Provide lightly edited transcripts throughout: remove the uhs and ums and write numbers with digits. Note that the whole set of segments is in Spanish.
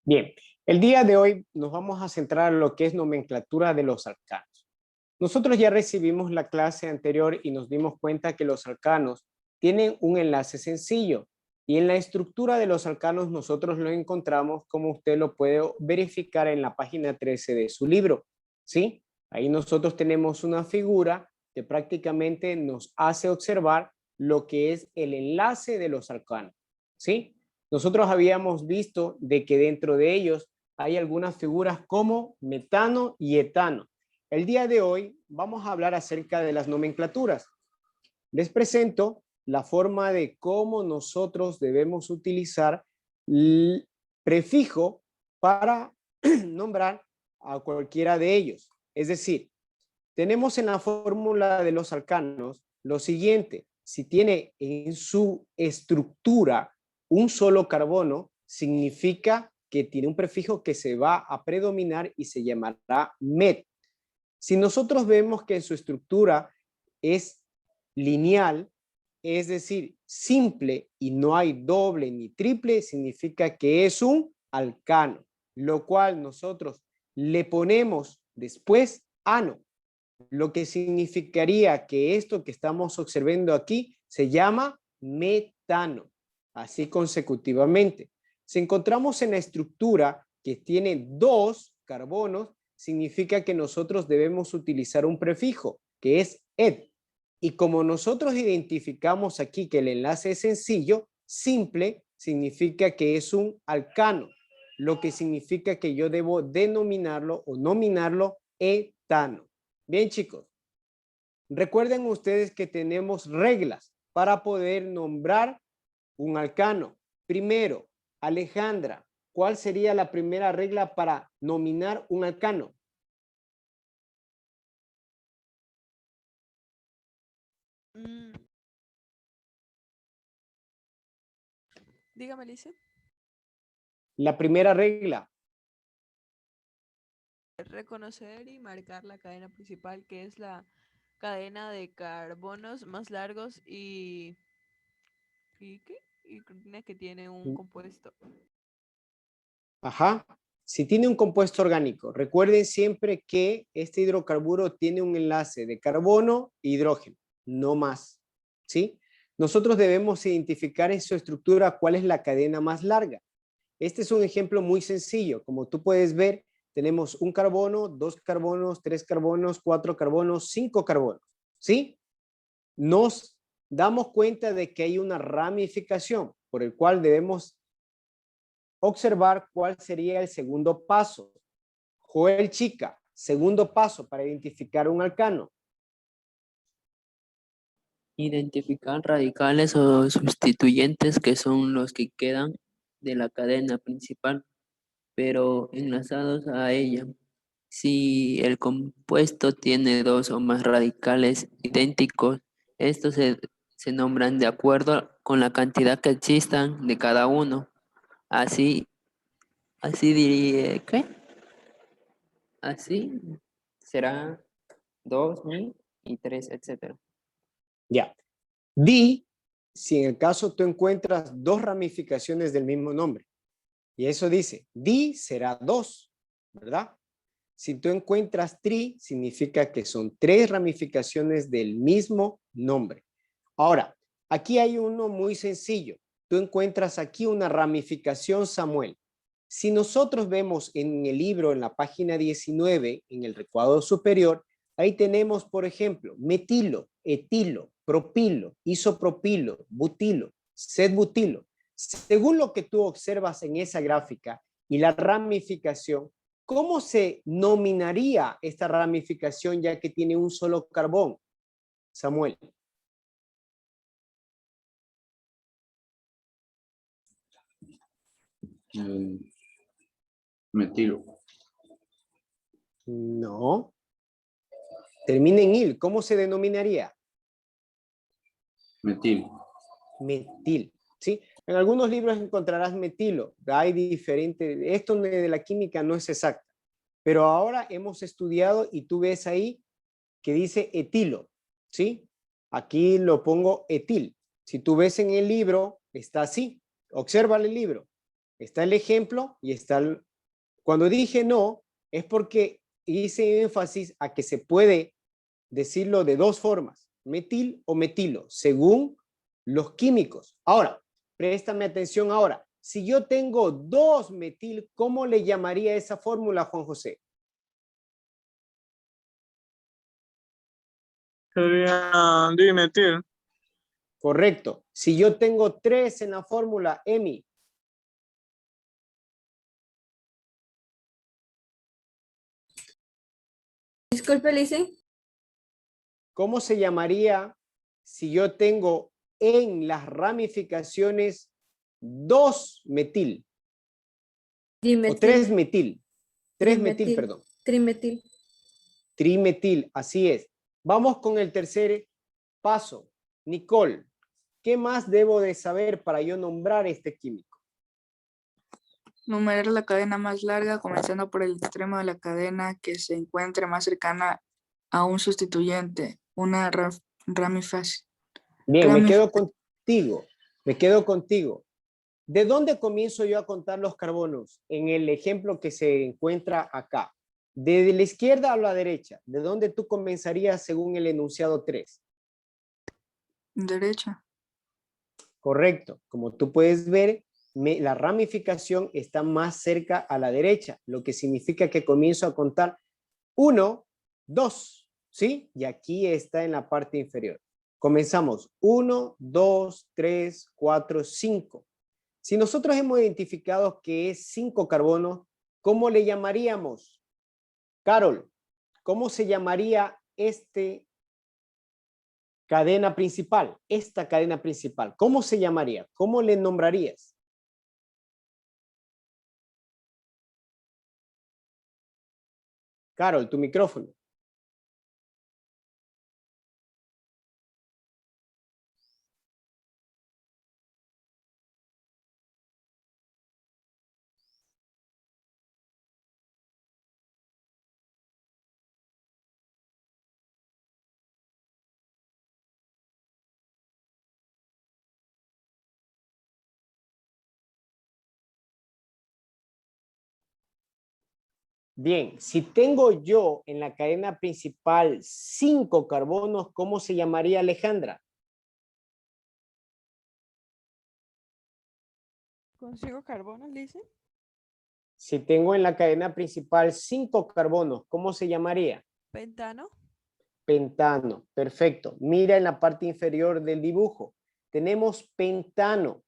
Bien, el día de hoy nos vamos a centrar en lo que es nomenclatura de los alcanos. Nosotros ya recibimos la clase anterior y nos dimos cuenta que los alcanos tienen un enlace sencillo y en la estructura de los alcanos nosotros lo encontramos como usted lo puede verificar en la página 13 de su libro, ¿sí? Ahí nosotros tenemos una figura que prácticamente nos hace observar lo que es el enlace de los alcanos, ¿sí? Nosotros habíamos visto de que dentro de ellos hay algunas figuras como metano y etano. El día de hoy vamos a hablar acerca de las nomenclaturas. Les presento la forma de cómo nosotros debemos utilizar el prefijo para nombrar a cualquiera de ellos. Es decir, tenemos en la fórmula de los alcanos lo siguiente: si tiene en su estructura un solo carbono, significa que tiene un prefijo que se va a predominar y se llamará met. Si nosotros vemos que en su estructura es lineal, es decir, simple y no hay doble ni triple, significa que es un alcano, lo cual nosotros le ponemos después ano, lo que significaría que esto que estamos observando aquí se llama metano, así consecutivamente. Si encontramos en la estructura que tiene dos carbonos, significa que nosotros debemos utilizar un prefijo, que es et. Y como nosotros identificamos aquí que el enlace es sencillo, simple, significa que es un alcano, lo que significa que yo debo denominarlo o nominarlo etano. Bien, chicos, recuerden ustedes que tenemos reglas para poder nombrar un alcano. Primero, Alejandra, ¿cuál sería la primera regla para nominar un alcano? Mm, Dígame, Alicia. La primera regla. Reconocer y marcar la cadena principal, que es la cadena de carbonos más largos y, ¿qué? Y que tiene un compuesto. Ajá. Si tiene un compuesto orgánico, recuerden siempre que este hidrocarburo tiene un enlace de carbono e hidrógeno, no más. ¿Sí? Nosotros debemos identificar en su estructura cuál es la cadena más larga. Este es un ejemplo muy sencillo. Como tú puedes ver, tenemos un carbono, dos carbonos, tres carbonos, cuatro carbonos, cinco carbonos. ¿Sí? Nos damos cuenta de que hay una ramificación por el cual debemos observar cuál sería el segundo paso. Joel Chica, segundo paso para identificar un alcano. Identificar radicales o sustituyentes que son los que quedan de la cadena principal, pero enlazados a ella. Si el compuesto tiene dos o más radicales idénticos, estos se nombran de acuerdo con la cantidad que existan de cada uno. Así, así diría, ¿qué? Así será dos, mil y tres, etcétera. Ya. Di si en el caso tú encuentras dos ramificaciones del mismo nombre. Y eso dice, di será dos, ¿verdad? Si tú encuentras tri, significa que son tres ramificaciones del mismo nombre. Ahora, aquí hay uno muy sencillo. Tú encuentras aquí una ramificación, Samuel. Si nosotros vemos en el libro, en la página 19, en el recuadro superior, ahí tenemos, por ejemplo, metilo, etilo, propilo, isopropilo, butilo, setbutilo. Según lo que tú observas en esa gráfica y la ramificación, ¿cómo se nominaría esta ramificación ya que tiene un solo carbón, Samuel? Metilo. No. Termina en il. ¿Cómo se denominaría? Metil. Metil. ¿Sí? En algunos libros encontrarás metilo. Hay diferentes. Esto de la química no es exacto. Pero ahora hemos estudiado y tú ves ahí que dice etilo. ¿Sí? Aquí lo pongo etil. Si tú ves en el libro, está así. Observa el libro. Está el ejemplo y está el... Cuando dije no, es porque hice énfasis a que se puede decirlo de dos formas, metil o metilo, según los químicos. Ahora, préstame atención ahora. Si yo tengo 2-metil, ¿cómo le llamaría esa fórmula, Juan José? Sería dimetil. Correcto. Si yo tengo 3 en la fórmula, Emi. Disculpe, Lice. ¿Cómo se llamaría si yo tengo en las ramificaciones 2-metil? O Dimetil. 3-metil. 3-metil, Trimetil. perdón. Trimetil. Trimetil, así es. Vamos con el tercer paso. Nicole, ¿qué más debo de saber para yo nombrar este químico? Numerar la cadena más larga, comenzando por el extremo de la cadena que se encuentre más cercana a un sustituyente, una ramificación. Bien, me quedo contigo. Me quedo contigo. ¿De dónde comienzo yo a contar los carbonos? En el ejemplo que se encuentra acá. ¿De la izquierda a la derecha? ¿De dónde tú comenzarías según el enunciado 3? Derecha. Correcto. Como tú puedes ver, la ramificación está más cerca a la derecha, lo que significa que comienzo a contar 1, 2, ¿sí? Y aquí está en la parte inferior. Comenzamos 1, 2, 3, 4, 5. Si nosotros hemos identificado que es 5 carbonos, ¿cómo le llamaríamos? Carol, ¿cómo se llamaría cadena principal? Esta cadena principal, ¿cómo se llamaría? ¿Cómo le nombrarías? Carol, tu micrófono. Bien, si tengo yo en la cadena principal 5 carbonos, ¿cómo se llamaría, Alejandra? ¿Con 5 carbonos, dice? Si tengo en la cadena principal 5 carbonos, ¿cómo se llamaría? Pentano. Pentano, perfecto. Mira en la parte inferior del dibujo. Tenemos pentano,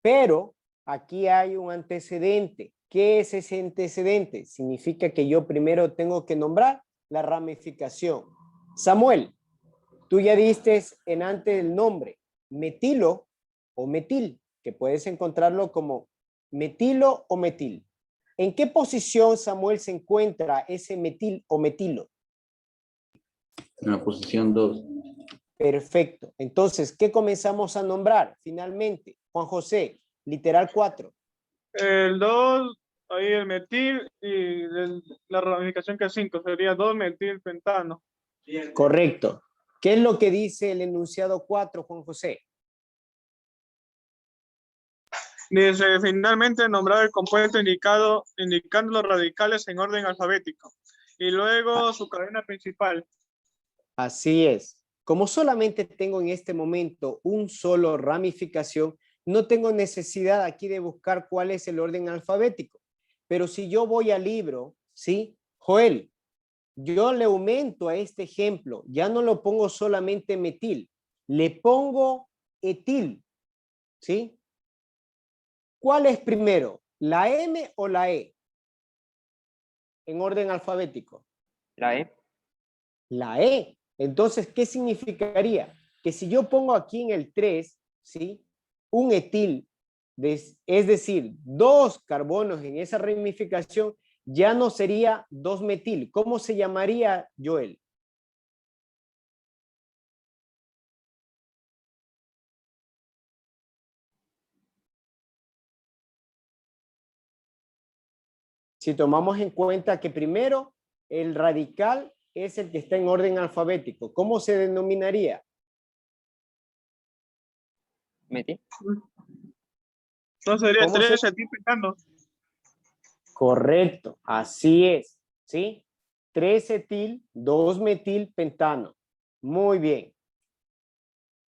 pero aquí hay un antecedente. ¿Qué es ese antecedente? Significa que yo primero tengo que nombrar la ramificación. Samuel, tú ya diste en antes el nombre, metilo o metil, que puedes encontrarlo como metilo o metil. ¿En qué posición, Samuel, se encuentra ese metil o metilo? En la posición 2. Perfecto. Entonces, ¿qué comenzamos a nombrar finalmente? Juan José, literal 4. El 2, ahí el metil y la ramificación que es 5 sería 2-metil pentano. Correcto. ¿Qué es lo que dice el enunciado 4, Juan José? Dice, finalmente nombrar el compuesto indicando los radicales en orden alfabético. Y luego su cadena principal. Así es. Como solamente tengo en este momento un solo ramificación, no tengo necesidad aquí de buscar cuál es el orden alfabético. Pero si yo voy al libro, ¿sí? Joel, yo le aumento a este ejemplo, ya no lo pongo solamente metil, le pongo etil, ¿sí? ¿Cuál es primero, la M o la E? En orden alfabético. La E. La E. Entonces, ¿qué significaría? Que si yo pongo aquí en el 3, ¿sí? Un etil, es decir, 2 carbonos en esa ramificación, ya no sería 2-metil. ¿Cómo se llamaría, Joel? Si tomamos en cuenta que primero el radical es el que está en orden alfabético, ¿cómo se denominaría? Metil. No sería ¿Cómo se- 3 etilpentano. Correcto, así es, ¿sí? 3 etil, 2 metilpentano. Muy bien.